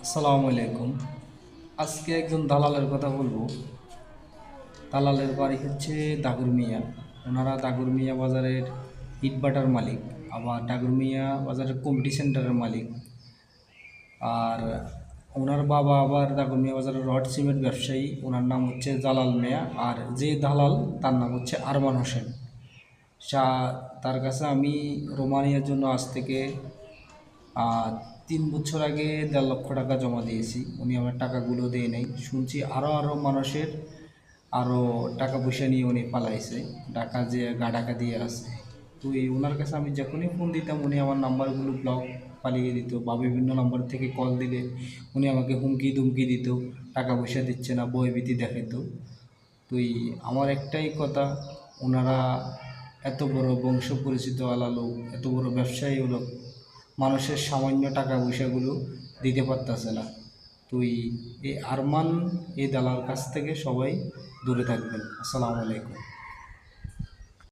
আসসালামু আলাইকুম। আজকে একজন দালালের কথা বলবো। দালালের বাড়ি হচ্ছে দাগরমিয়া। ওনারা দাগরমিয়া বাজারের ইটভাটার মালিক, আবার দাগরমিয়া বাজারের কমিটি সেন্টারের মালিক। আর ওনার বাবা আবার দাগরমিয়া বাজারের রড সিমেন্ট ব্যবসায়ী, ওনার নাম হচ্ছে জালাল মিয়া। আর যে দালাল তার নাম হচ্ছে আরমান হোসেন শাহ। তার কাছে আমি রোমানিয়ার জন্য আজ থেকে আর ৩ বছর আগে ১.৫ লক্ষ টাকা জমা দিয়েছি। উনি আমার টাকাগুলো দিয়ে নেই, শুনছি আরও মানুষের আরও টাকা পয়সা নিয়ে উনি পালাইছে, টাকা যে টাকা দিয়ে আছে। তো ওনার কাছে আমি যখনই ফোন দিতাম উনি আমার নাম্বারগুলো ব্লক পালিয়ে দিত, বা বিভিন্ন নাম্বার থেকে কল দিলে উনি আমাকে হুমকি দুমকি দিত, টাকা পয়সা দিচ্ছে না, ভয়ভীতি দেখাতো। তো আমার একটাই কথা, ওনারা এত বড় বংশ পরিচিত আলা লোক, এত বড় ব্যবসায়ী লোক, মানুষের সামান্য টাকা পয়সাগুলো দিতে পারতেছে না। তুই এই আরমান এই দালাল কাছ থেকে সবাই দূরে থাকবেন। আসসালামু আলাইকুম।